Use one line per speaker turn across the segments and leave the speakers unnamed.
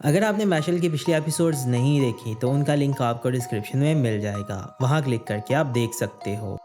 अगर आपने मैशल की पिछली एपिसोड्स नहीं देखी तो उनका लिंक आपको डिस्क्रिप्शन में मिल जाएगा, वहां क्लिक करके आप देख सकते हो।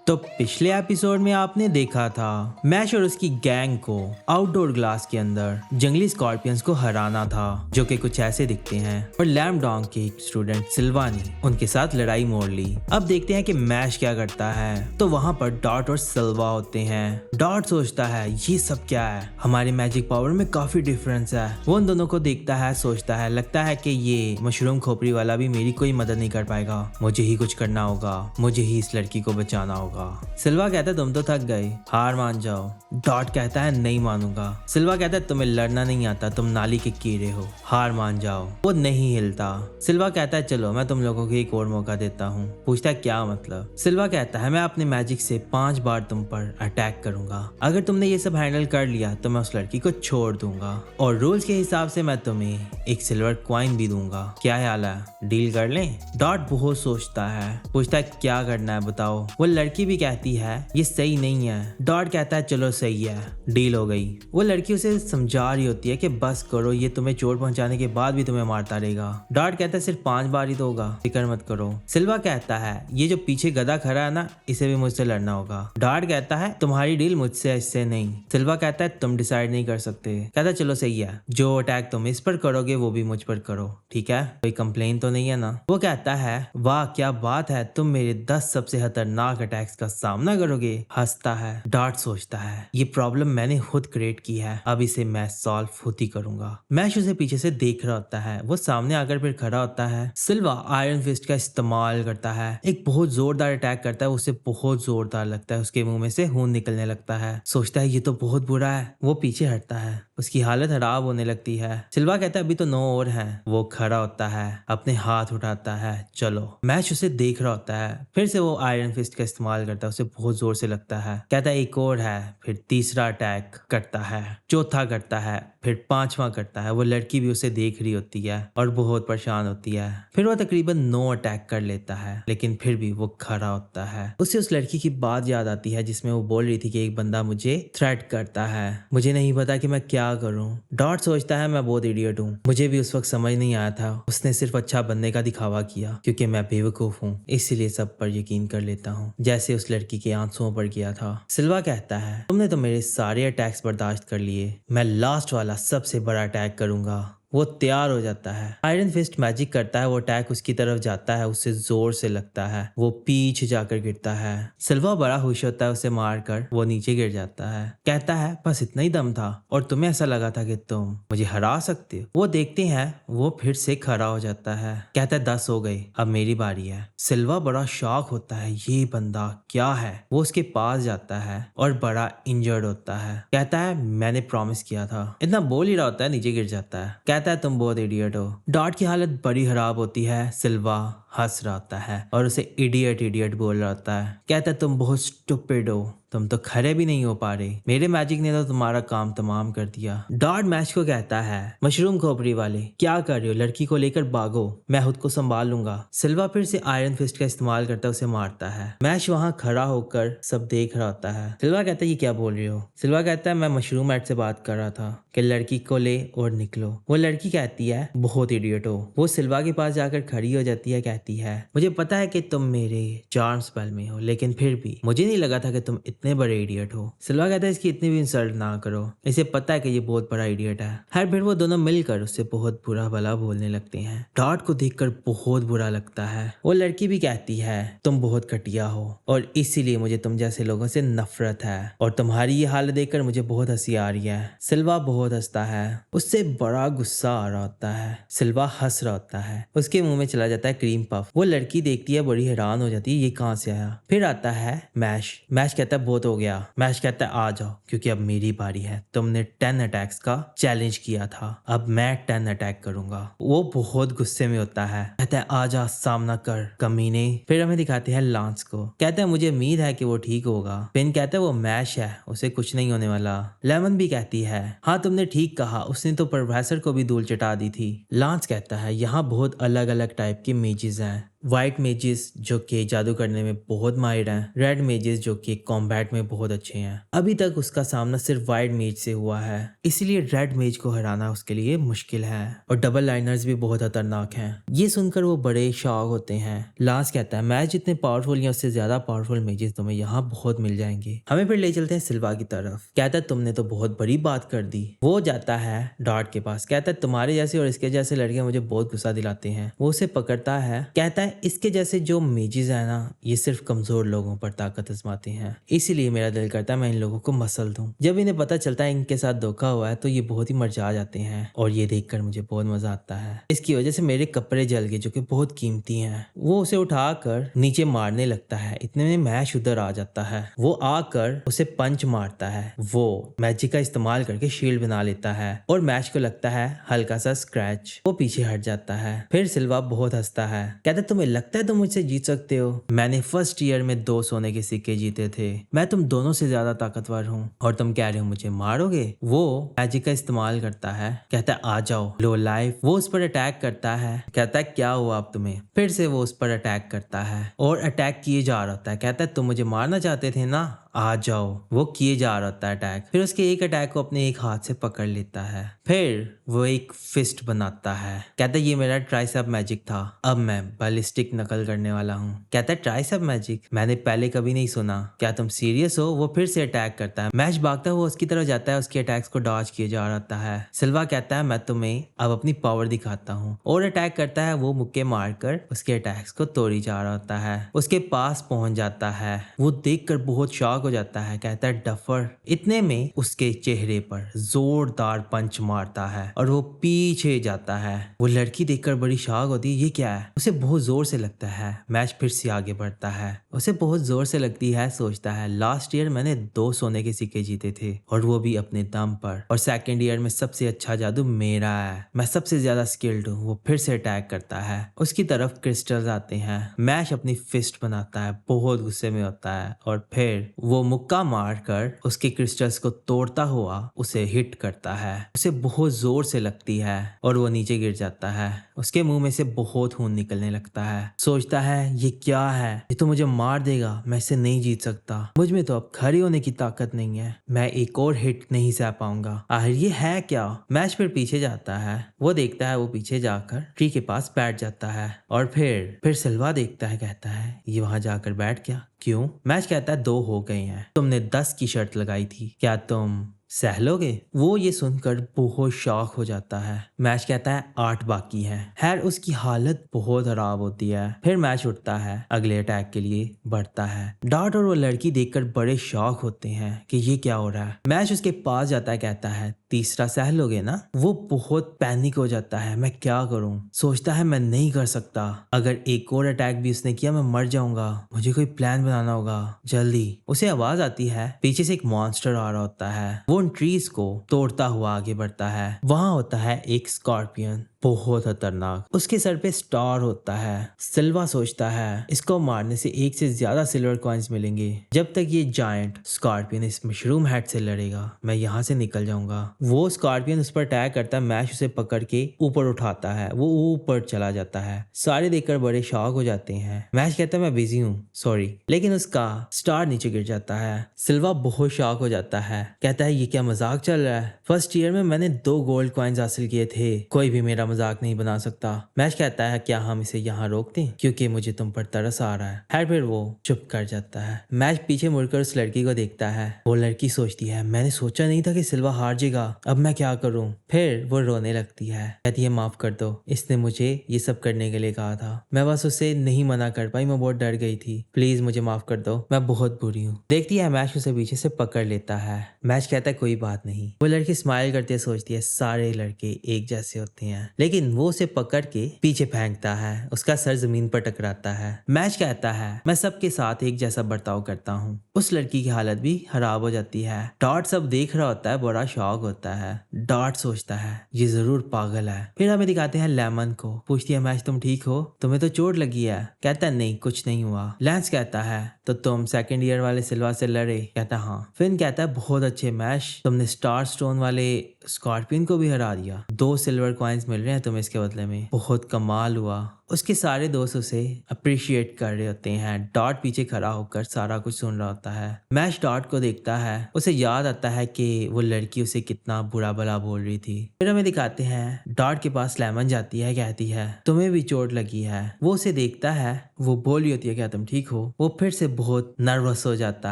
तो पिछले एपिसोड में आपने देखा था मैश और उसकी गैंग को आउटडोर ग्लास के अंदर जंगली स्कॉर्पियंस को हराना था, जो कि कुछ ऐसे दिखते हैं। और लैम डॉन्ग के एक स्टूडेंट सिल्वा ने उनके साथ लड़ाई मोड़ ली। अब देखते हैं कि मैश क्या करता है। तो वहां पर डॉट और सिल्वा होते हैं। डॉट सोचता है ये सब क्या है, हमारे मैजिक पावर में काफी डिफरेंस है। वो उन दोनों को देखता है, सोचता है लगता है कि ये मशरूम खोपड़ी वाला भी मेरी कोई मदद नहीं कर पाएगा, मुझे ही कुछ करना होगा, मुझे ही इस लड़की को बचाना होगा। सिल्वा कहता है तुम तो थक गए, हार मान जाओ। डॉट कहता है नहीं मानूंगा। सिल्वा कहता है तुम्हें लड़ना नहीं आता, तुम नाली के कीड़े हो, हार मान जाओ। वो नहीं हिलता। सिल्वा कहता है चलो मैं तुम लोगों को एक और मौका देता हूँ। पूछता है क्या मतलब। सिल्वा कहता है मैं अपने मैजिक से 5 बार तुम पर अटैक करूंगा, अगर तुमने ये सब हैंडल कर लिया तो मैं उस लड़की को छोड़ दूंगा और रूल्स के हिसाब से मैं तुम्हें एक सिल्वर कॉइन भी दूंगा। क्या ख्याल है, डील कर लें? डॉट बहुत सोचता है, पूछता है क्या करना है बताओ। वो लड़की भी कहती है ये सही नहीं है। डॉट कहता है चलो सही है, डील हो गई। वो लड़की उसे समझा रही होती है कि बस करो, ये तुम्हें चोट पहुंचाने के बाद भी तुम्हें मारता रहेगा। डॉट कहता है सिर्फ 5 बार ही तो होगा, फिक्र मत करो। सिल्वा कहता है ये जो पीछे गधा खड़ा है ना, इसे भी मुझसे लड़ना होगा। डॉट कहता है तुम्हारी डील मुझसे, इससे नहीं। सिल्वा कहता है तुम डिसाइड नहीं कर सकते। कहता है चलो सही है, जो अटैक तुम इस पर करोगे वो भी मुझ पर करो, ठीक है? कोई कंप्लेन तो नहीं है ना? वो कहता है वाह क्या बात है, तुम मेरे 10 सबसे खतरनाक अटैक्स का सामना करोगे। हंसता है। डॉट सोचता है ये प्रॉब्लम मैंने खुद क्रिएट की है, अब इसे मैं सॉल्व खुद ही करूंगा। मैश उसे पीछे से देख रहा होता है। वो सामने आकर फिर खड़ा होता है। सिल्वा आयरन फिस्ट का इस्तेमाल करता है, एक बहुत जोरदार अटैक करता है। उसे बहुत जोरदार लगता है, उसके मुंह में से खून निकलने लगता है। सोचता है ये तो बहुत बुरा है। वो पीछे हटता है, उसकी हालत खराब होने लगती है। सिल्वा कहता है अभी तो 9 और हैं। वो खड़ा होता है, अपने हाथ उठाता है, चलो। मैश उसे देख रहा होता है, फिर से वो आयरन फिस्ट का इस्तेमाल करता है, उसे बहुत जोर से लगता है। कहता है एक और है, फिर तीसरा अटैक करता है, चौथा करता है, फिर 5वां करता है। वो लड़की भी उसे देख रही होती है और बहुत परेशान होती है। फिर वो तकरीबन 9 अटैक कर लेता है, लेकिन फिर भी वो खड़ा होता है। उसे उस लड़की की बात याद आती है जिसमें वो बोल रही थी कि एक बंदा मुझे थ्रेट करता है, मुझे नहीं पता कि मैं क्या करूं। डॉट सोचता है मैं बहुत इडियट हूँ, मुझे भी उस वक्त समझ नहीं आया था, उसने सिर्फ अच्छा बनने का दिखावा किया क्योंकि मैं बेवकूफ हूँ, इसीलिए सब पर यकीन कर लेता हूँ, जैसे उस लड़की के आंसुओं पर किया था। सिल्वा कहता है तुमने तो मेरे सारे अटैक्स बर्दाश्त कर लिए, मैं लास्ट वाला सबसे बड़ा अटैक करूंगा। वो तैयार हो जाता है, आयरन फिस्ट मैजिक करता है, वो अटैक उसकी तरफ जाता है, उससे जोर से लगता है, वो पीछे जाकर गिरता है। सिल्वा बड़ा खुश होता है, उसे मारकर वो नीचे गिर जाता है। कहता है बस इतना ही दम था और तुम्हें ऐसा लगा था कि तुम मुझे हरा सकते हो। वो देखते हैं वो फिर से खड़ा हो जाता है। कहता है 10 हो गए, अब मेरी बारी है। सिल्वा बड़ा शॉक होता है, ये बंदा क्या है? वो उसके पास जाता है और बड़ा इंजर्ड होता है। कहता है मैंने प्रॉमिस किया था। इतना बोल ही रहा होता है, नीचे गिर जाता है। कहता है तुम बहुत इडियट हो। डॉट की हालत बड़ी खराब होती है। सिल्वा हंस रहा होता है और उसे इडियट इडियट बोल रहा होता है। कहता है तुम बहुत स्टूपिड हो, तुम तो खड़े भी नहीं हो पा रहे, मेरे मैजिक ने तो तुम्हारा काम तमाम कर दिया। डॉट मैश को कहता है मशरूम खोपड़ी वाले क्या कर रहे हो, लड़की को लेकर भागो, मैं खुद को संभाल लूंगा। सिल्वा फिर से आयरन फिस्ट का इस्तेमाल करता है, उसे मारता है। मैश वहां खड़ा होकर सब देख रहा होता है। सिल्वा कहता है ये क्या बोल रही हो? सिल्वा कहता है मैं मशरूम एड से बात कर रहा था कि लड़की को ले और निकलो। वो लड़की कहती है बहुत इडियट हो। वो सिल्वा के पास जाकर खड़ी हो जाती है, कहती है मुझे पता है कि तुम मेरे चार्म स्पेल में हो, लेकिन फिर भी मुझे नहीं लगा था कि तुम इतने बड़े इडियट हो। सिल्वा कहता है इसकी इतनी भी इंसल्ट ना करो, इसे पता है कि ये बहुत बड़ा इडियट है। फिर वो दोनों मिलकर उससे बहुत बुरा भला बोलने लगते हैं। डॉट को देखकर बहुत बुरा लगता है। वो लड़की भी कहती है तुम बहुत घटिया हो और इसीलिए मुझे तुम जैसे लोगों से नफरत है और तुम्हारी ये हालत देखकर मुझे बहुत हंसी आ रही है। सिल्वा बहुत हंसता है, उससे बड़ा गुस्सा आ रहा होता है। सिल्वा हंस रहा होता है, उसके मुंह में चला जाता है क्रीम पफ। वो लड़की देखती है, बड़ी हैरान हो जाती है ये कहाँ से आया। फिर आता है मैश। मैश कहता है बहुत हो गया। मैश कहता है आ जाओ क्योंकि अब मेरी बारी है, तुमने 10 अटैक्स का चैलेंज किया था, अब मैं 10 अटैक करूंगा। वो बहुत गुस्से में होता है, कहता है आजा सामना कर कमीने। फिर हमें दिखाते हैं लांस को। कहता है मुझे उम्मीद है कि वो ठीक होगा। फिन कहता है वो मैश है, उसे कुछ नहीं होने वाला। लेमन भी कहती है हाँ तुमने ठीक कहा, उसने तो प्रोफेसर को भी धूल चटा दी थी। लांस कहता है यहाँ बहुत अलग अलग टाइप की मेजेस हैं, व्हाइट मेजेस जो कि जादू करने में बहुत माहिर हैं, रेड मेजेस जो कि कॉम्बैट में बहुत अच्छे हैं। अभी तक उसका सामना सिर्फ व्हाइट मेज से हुआ है, इसलिए रेड मेज को हराना उसके लिए मुश्किल है। और डबल लाइनर्स भी बहुत खतरनाक हैं। ये सुनकर वो बड़े शॉक होते हैं। लांस कहता है मैच जितने पावरफुल या उससे ज्यादा पावरफुल मेजेस तुम्हें यहाँ बहुत मिल जाएंगे। हमें फिर ले चलते हैं सिल्वा की तरफ। कहता है तुमने तो बहुत बड़ी बात कर दी। वो जाता है डार्ट के पास, कहता है तुम्हारे जैसे और इसके जैसे लड़के मुझे बहुत गुस्सा दिलाते हैं। वो उसे पकड़ता है, कहता है इसके जैसे जो मेजेस है ना, ये सिर्फ कमजोर लोगों पर ताकत आजमाते हैं, इसीलिए मेरा दिल करता है मैं इन लोगों को मसल दूं। जब इन्हें पता चलता है इनके साथ धोखा हुआ है तो ये बहुत ही मरझा जाते हैं और ये देखकर मुझे बहुत मजा आता है। इसकी वजह से मेरे कपड़े जल गए जो कि बहुत कीमती हैं। वो उसे उठाकर नीचे मारने लगता है, इतने में मैश उधर आ जाता है। वो आकर उसे पंच मारता है। वो मैजिक का इस्तेमाल करके शील्ड बना लेता है और मैश को लगता है हल्का सा स्क्रैच। वो पीछे हट जाता है। फिर सिल्वा बहुत हंसता है, कहता है तुम्हें लगता है तुम मुझसे जीत सकते हो? मैंने फर्स्ट ईयर में 2 सोने के सिक्के जीते थे। मैं तुम दोनों से ज्यादा ताकतवर हूँ और तुम कह रहे हो मुझे मारोगे? वो मैजिक का इस्तेमाल करता है, कहता है आ जाओ लो लाइफ। वो उस पर अटैक करता है, कहता है क्या हुआ अब तुम्हें? फिर से वो उस पर अटैक करता है और अटैक किए जा रहा होता है। कहता है तुम मुझे मारना चाहते थे ना, आ जाओ। वो किए जा रहा होता है अटैक। फिर उसके एक अटैक को अपने एक हाथ से पकड़ लेता है। फिर वो एक फिस्ट बनाता है, कहता है ये मेरा ट्राइसेप मैजिक था, अब मैं बैलिस्टिक नकल करने वाला हूँ। कहता है ट्राइसेप मैजिक? मैंने पहले कभी नहीं सुना, क्या तुम सीरियस हो? वो फिर से अटैक करता है। मैच भागता हुआ उसकी तरफ जाता है, उसके अटैक्स को डॉज किए जा रहा होता है। सिल्वा कहता है मैं तुम्हें अब अपनी पावर दिखाता हूँ और अटैक करता है। वो मुक्के मारकर उसके अटैक्स को तोड़ी जा रहा होता है। उसके पास पहुंच जाता है। वो देखकर बहुत शॉक हो जाता है, कहता है डफर। इतने में उसके चेहरे पर जोरदार पंच मारता है और वो पीछे जाता है। वो लड़की देखकर बड़ी शॉक होती है, ये क्या है? उसे बहुत जोर से लगता है। मैच फिर से आगे बढ़ता है। उसे बहुत जोर से लगती है। सोचता है लास्ट ईयर मैंने 2 सोने के सिक्के जीते थे और वो भी अपने दम पर, और सेकेंड ईयर में सबसे अच्छा जादू मेरा है, मैं सबसे ज्यादा स्किल्ड हूँ। वो फिर से अटैक करता है। उसकी तरफ क्रिस्टल्स आते हैं। मैच अपनी फिस्ट बनाता है, बहुत गुस्से में होता है और फिर वो मुक्का मारकर उसके क्रिस्टल्स को तोड़ता हुआ उसे हिट करता है। उसे बहुत जोर से लगती है और वो नीचे गिर जाता है। उसके मुंह में से बहुत खून निकलने लगता है। सोचता है ये क्या है, ये तो मुझे मार देगा, मैं इससे नहीं जीत सकता। मुझ में तो अब खड़ी होने की ताकत नहीं है, मैं एक और हिट नहीं सह पाऊंगा। आखिर ये है क्या? मैच फिर पीछे जाता है। वो देखता है वो पीछे जाकर ट्री के पास बैठ जाता है और फिर सिल्वा देखता है, कहता है ये वहां जाकर बैठ गया क्यों? मैच कहता है 2 हो गए हैं, तुमने 10 की शर्त लगाई थी, क्या तुम सह लोगे? वो ये सुनकर बहुत शॉक हो जाता है। मैच कहता है 8 बाकी हैं। खैर उसकी हालत बहुत खराब होती है। फिर मैच उठता है, अगले अटैक के लिए बढ़ता है। डार्ट और वो लड़की देखकर बड़े शॉक होते हैं कि ये क्या हो रहा है। मैच उसके पास जाता है, कहता है तीसरा सह लोगे ना? वो बहुत पैनिक हो जाता है, मैं क्या करूं? सोचता है मैं नहीं कर सकता, अगर एक और अटैक भी उसने किया मैं मर जाऊंगा, मुझे कोई प्लान बनाना होगा जल्दी। उसे आवाज आती है, पीछे से एक मॉन्स्टर आ रहा होता है। वो उन ट्रीज को तोड़ता हुआ आगे बढ़ता है। वहां होता है एक स्कॉर्पियन, बहुत खतरनाक। उसके सर पे स्टार होता है। सिल्वा सोचता है इसको मारने से 1 से ज्यादा सिल्वर कॉइन्स मिलेंगे। जब तक ये जायंट स्कॉर्पियन इस मशरूम हेड से लड़ेगा मैं यहाँ से निकल जाऊंगा। वो स्कॉर्पियन उस पर अटैक करता है। मैश उसे पकड़ के ऊपर उठाता है। वो ऊपर चला जाता है। सारे देखकर बड़े शॉक हो जाते हैं। मैश कहता है मैं बिजी हूँ, सॉरी, लेकिन उसका स्टार नीचे गिर जाता है। सिल्वा बहुत शॉक हो जाता है, कहता है ये क्या मजाक चल रहा है? फर्स्ट ईयर में मैंने 2 गोल्ड कॉइन्स हासिल किए थे, कोई भी मेरा मजाक नहीं बना सकता। मैच कहता है क्या हम इसे यहाँ रोक दें, क्योंकि मुझे तुम पर तरस आ रहा है। फिर वो चुप कर जाता है। मैच पीछे मुड़कर उस लड़की को देखता है। वो लड़की सोचती है मैंने सोचा नहीं था कि सिल्वा हार जाएगा, अब मैं क्या करूं? फिर वो रोने लगती है, कहती है माफ कर दो, इसने मुझे ये सब करने के लिए कहा था, मैं बस उसे नहीं मना कर पाई, मैं बहुत डर गई थी, प्लीज मुझे माफ कर दो, मैं बहुत बुरी हूँ। देखती है मैच उसे पीछे से पकड़ लेता है। मैच कहता है कोई बात नहीं। वो लड़की स्माइल करती है, सोचती है सारे लड़के एक जैसे होते हैं, लेकिन वो उसे पकड़ के पीछे फेंकता है। उसका सर जमीन पर टकराता है। मैच कहता है मैं सबके साथ एक जैसा बर्ताव करता हूँ। उस लड़की की हालत भी खराब हो जाती है। डॉट सब देख रहा होता है, बड़ा शॉक होता है। डॉट सोचता है ये जरूर पागल है। फिर हमें दिखाते हैं लेमन को। पूछती है मैच तुम ठीक हो, तुम्हें तो चोट लगी है? कहता है नहीं कुछ नहीं हुआ। लैंस कहता है तो तुम सेकंड ईयर वाले सिल्वा से लड़े? कहता हाँ। फिन कहता है बहुत अच्छे मैच, तुमने स्टार स्टोन वाले स्कॉर्पियन को भी हरा दिया, 2 सिल्वर कॉइन्स मिल रहे हैं तुम्हें इसके बदले में, बहुत कमाल हुआ। उसके सारे दोस्त उसे अप्रिशिएट कर रहे होते हैं। डॉट पीछे खड़ा होकर सारा कुछ सुन रहा होता है। मैश डॉट को देखता है, उसे याद आता है कि वो लड़की उसे कितना बुरा भला बोल रही थी। फिर हमें दिखाते हैं डॉट के पास लेमन जाती है, कहती है तुम्हें भी चोट लगी है। वो उसे देखता है, वो बोल रही होती है क्या तुम ठीक हो। वो फिर से बहुत नर्वस हो जाता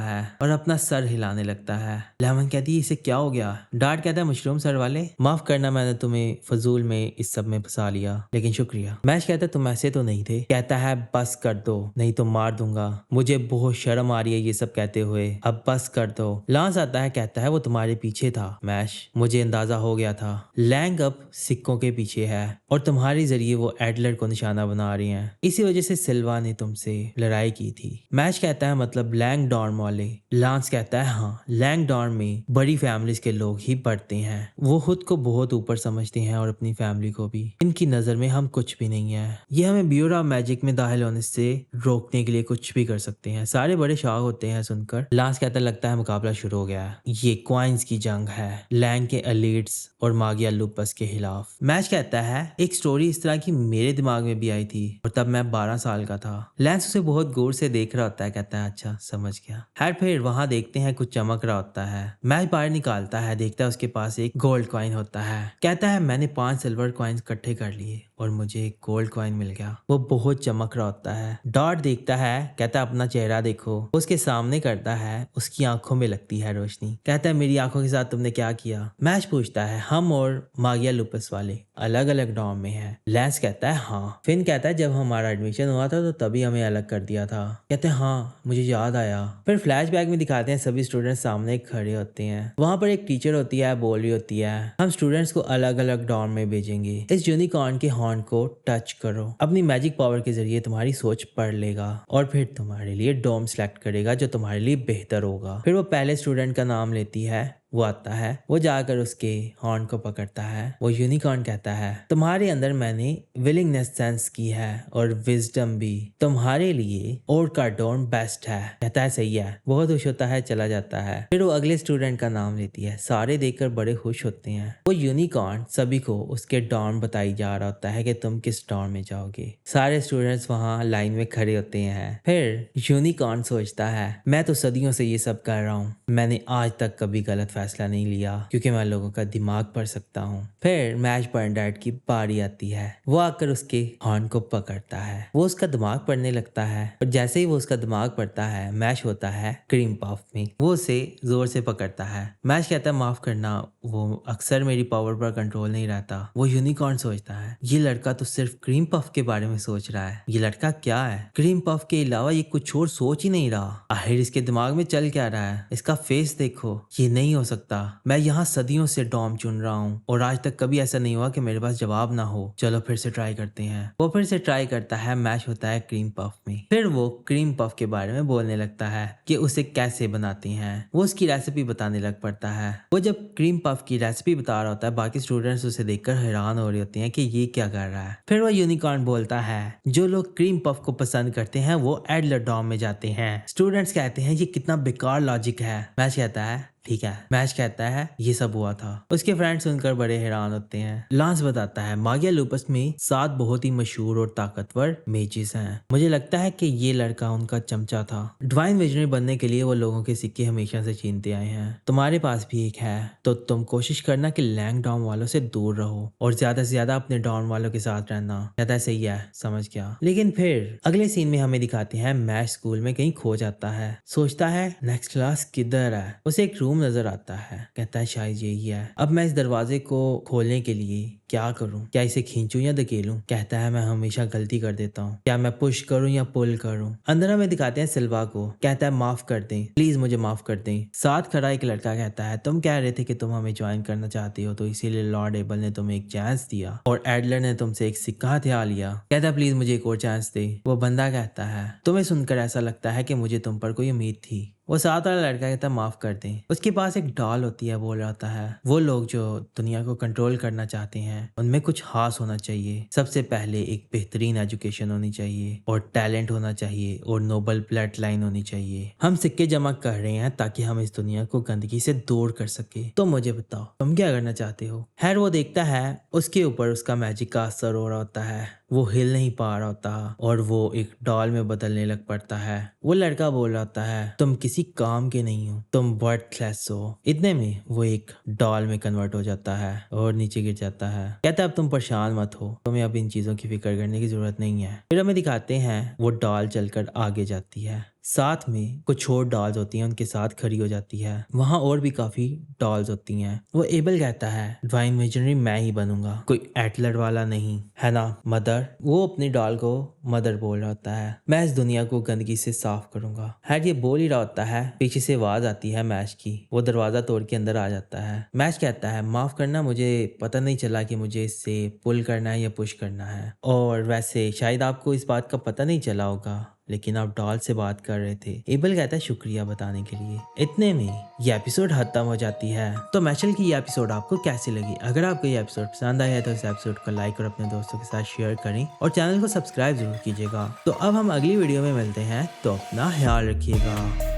है और अपना सर हिलाने लगता है। लेमन कहती है इसे क्या हो गया। डॉट कहता है मशरूम सर वाले, माफ करना मैंने तुम्हें फजूल में इस सब में फंसा लिया, लेकिन शुक्रिया। मैश कहता है तुम ऐसे तो नहीं थे। कहता है बस कर दो नहीं तो मार दूंगा, मुझे बहुत शर्म आ रही है ये सब कहते हुए, अब बस कर दो। लांस आता है, कहता है वो तुम्हारे पीछे था मैश, मुझे अंदाजा हो गया था। लैंग अब सिक्कों के पीछे है और तुम्हारे जरिए वो एडलर को निशाना बना रही हैं, इसी वजह से सिल्वा ने तुमसे लड़ाई की थी। मैश कहता है मतलब लैंग डॉर्म वाले। लांस कहता है हाँ, लैंग डॉर्म में बड़ी फैमिलीज के लोग ही पढ़ते हैं, वो खुद को बहुत ऊपर समझते हैं और अपनी फैमिली को भी, इनकी नजर में हम कुछ भी नहीं है। ये हमें ब्यूरो ऑफ मैजिक में दाखिल होने से रोकने के लिए कुछ भी कर सकते हैं। सारे बड़े शॉक होते हैं सुनकर। लांस कहता लगता है मुकाबला शुरू हो गया है, ये क्वाइंस की जंग है लैंग के एलिट्स और मागिया लुपस के खिलाफ। मैच कहता है एक स्टोरी इस तरह की मेरे दिमाग में भी आई थी और तब मैं 12 साल का था। लैंस उसे बहुत गौर से देख रहा होता है, कहता है अच्छा समझ गया। खैर फिर वहां देखते हैं कुछ चमक रहा होता है। मैच बाहर निकालता है, देखता है उसके पास एक गोल्ड कॉइन होता है। कहता है मैंने 5 सिल्वर कॉइन्स इकट्ठे कर लिए और मुझे एक गोल्ड कॉइन मिल गया। वो बहुत चमक रहा होता है। डॉट देखता है, कहता है अपना चेहरा देखो। उसके सामने करता है, उसकी आंखों में लगती है रोशनी। कहता है मेरी आंखों के साथ तुमने क्या किया। मैच पूछता है हम और मागिया लुपस वाले अलग अलग डॉर्म में हैं। लैंस कहता है हाँ। फिन कहता है जब हमारा एडमिशन हुआ था तो तभी हमें अलग कर दिया था। कहते हैं हाँ मुझे याद आया। फिर फ्लैशबैक में दिखाते हैं सभी स्टूडेंट्स सामने खड़े होते हैं। वहां पर एक टीचर होती है, बोल रही होती है हम स्टूडेंट्स को अलग अलग डॉर्म में भेजेंगे। इस यूनिकॉर्न के हॉर्न को टच करो, अपनी मैजिक पावर के जरिए तुम्हारी सोच पढ़ लेगा और फिर तुम्हारे लिए डॉर्म सेलेक्ट करेगा जो तुम्हारे लिए बेहतर होगा। फिर वो पहले स्टूडेंट का नाम लेती है, वो आता है, वो जाकर उसके हॉर्न को पकड़ता है। वो यूनिकॉर्न कहता है तुम्हारे अंदर मैंने विलिंगनेस सेंस की है और विजडम भी, तुम्हारे लिए और का डॉर्म बेस्ट है। कहता है सही है। बहुत खुश होता है, चला जाता है। फिर वो अगले स्टूडेंट का नाम लेती है। सारे देखकर बड़े खुश होते हैं। वो यूनिकॉर्न सभी को उसके डॉर्म बताई जा रहा होता है कि तुम किस डॉर्म में जाओगे। सारे स्टूडेंट्स वहाँ लाइन में खड़े होते हैं। फिर यूनिकॉर्न सोचता है मैं तो सदियों से ये सब कर रहा हूँ, मैंने आज तक कभी गलत फैसला नहीं लिया क्योंकि मैं लोगों का दिमाग पढ़ सकता हूँ। फिर मैच बर्नडैट की बारी आती है। वो आकर उसके हॉर्न को पकड़ता है, वो उसका दिमाग पढ़ने लगता है और जैसे ही वो उसका दिमाग पढ़ता है मैच होता है क्रीम पफ में। वो उसे जोर से पकड़ता है। मैच कहता है माफ करना, वो अक्सर मेरी पावर पर कंट्रोल नहीं रहता। वो यूनिकॉर्न सोचता है ये लड़का तो सिर्फ क्रीम पफ के बारे में सोच रहा है, ये लड़का क्या है, क्रीम पफ के अलावा ये कुछ और सोच ही नहीं रहा। आखिर इसके दिमाग में चल क्या रहा है, इसका फेस देखो, ये नहीं हो सकता। मैं यहाँ सदियों से डॉर्म चुन रहा हूँ और आज तक कभी ऐसा नहीं हुआ कि मेरे पास जवाब ना हो। चलो फिर से ट्राई करते हैं। वो फिर से ट्राई करता है, मैच होता है क्रीम पफ में। फिर वो क्रीम पफ के बारे में बोलने लगता है कि उसे कैसे बनाते हैं। वो उसकी रेसिपी बताने लग पड़ता है। वो जब क्रीम पफ की रेसिपी बता रहा होता है बाकी स्टूडेंट्स उसे देखकर हैरान हो रहे होते हैं कि ये क्या कर रहा है। फिर वो यूनिकॉर्न बोलता है जो लोग क्रीम पफ को पसंद करते हैं वो एडलर डॉर्म में जाते हैं। स्टूडेंट्स कहते हैं ये कितना बेकार लॉजिक है। मैच कहता है ठीक है। मैच कहता है ये सब हुआ था। उसके फ्रेंड्स सुनकर बड़े हैरान होते हैं। लांस बताता है मागिया लुपस में 7 बहुत ही मशहूर और ताकतवर मेजिस हैं। मुझे लगता है कि ये लड़का उनका चमचा था। डिवाइन विजनरी बनने के लिए वो लोगों के सिक्के हमेशा से छीनते आए हैं। तुम्हारे पास भी एक है तो तुम कोशिश करना कि लैंग डॉर्म वालों से दूर रहो और ज्यादा से ज्यादा अपने डॉर्म वालों के साथ रहना। कहता है सही है, समझ गया। लेकिन फिर अगले सीन में हमें दिखाते हैं मैच स्कूल में कहीं खो जाता है। सोचता है नेक्स्ट क्लास किधर है। उसे एक रूम नजर आता है। कहता है शायद यही है। अब मैं इस दरवाजे को खोलने के लिए क्या करूं, क्या इसे खींचूं या धकेलूं। कहता है मैं हमेशा गलती कर देता हूं, क्या मैं पुश करूं या पुल करूं। अंदर में दिखाते हैं सिल्वा को। कहता है माफ कर दें, प्लीज मुझे माफ कर दें। साथ खड़ा एक लड़का कहता है तुम कह रहे थे कि तुम हमें ज्वाइन करना चाहते हो तो इसीलिए लॉर्ड एबल ने तुम्हें एक चांस दिया और एडलर ने तुमसे एक सिक्का हथिया लिया। कहता है प्लीज मुझे एक और चांस दे। वो बंदा कहता है तुम्हें सुनकर ऐसा लगता है कि मुझे तुम पर कोई उम्मीद थी। वो साथ वाला लड़का कहता है माफ कर दें। उसके पास एक डॉल होती है। बोल रहा है वो लोग जो दुनिया को कंट्रोल करना चाहते हैं उनमें कुछ खास होना चाहिए। सबसे पहले एक बेहतरीन एजुकेशन होनी चाहिए और टैलेंट होना चाहिए और नोबल ब्लड लाइन होनी चाहिए। हम सिक्के जमा कर रहे हैं ताकि हम इस दुनिया को गंदगी से दूर कर सके। तो मुझे बताओ तुम क्या करना चाहते हो। खैर वो देखता है उसके ऊपर उसका मैजिक का असर हो रहा होता है। वो हिल नहीं पा रहा होता और वो एक डॉल में बदलने लग पड़ता है। वो लड़का बोल रहा होता है तुम किसी काम के नहीं हो, तुम वर्थलेस हो। इतने में वो एक डॉल में कन्वर्ट हो जाता है और नीचे गिर जाता है। कहता है अब तुम परेशान मत हो, तुम्हें अब इन चीजों की फिक्र करने की जरूरत नहीं है। फिर हमें दिखाते हैं वो डॉल चलकर आगे जाती है, साथ में कुछ और डॉल्स होती हैं उनके साथ खड़ी हो जाती है। वहाँ और भी काफी डॉल्स होती हैं। वो एबल कहता है ड्राइंग मिशनरी मैं ही बनूंगा, कोई एटलर वाला नहीं, है ना मदर। वो अपनी डॉल को मदर बोल रहा होता है, मैं इस दुनिया को गंदगी से साफ करूंगा। हैड ये बोल ही रहा होता है, पीछे से आवाज आती है मैश की। वो दरवाजा तोड़ के अंदर आ जाता है। मैश कहता है माफ करना, मुझे पता नहीं चला कि मुझे इससे पुल करना है या पुश करना है, और वैसे शायद आपको इस बात का पता नहीं चला होगा, लेकिन आप डॉल से बात कर रहे थे। एबल कहता है शुक्रिया बताने के लिए। इतने में ये एपिसोड खत्म हो जाती है। तो मैशल की ये एपिसोड आपको कैसी लगी? अगर आपको ये एपिसोड पसंद आया है तो इस एपिसोड को लाइक और अपने दोस्तों के साथ शेयर करें और चैनल को सब्सक्राइब जरूर कीजिएगा। तो अब हम अगली वीडियो में मिलते हैं, तो अपना ख्याल रखिएगा।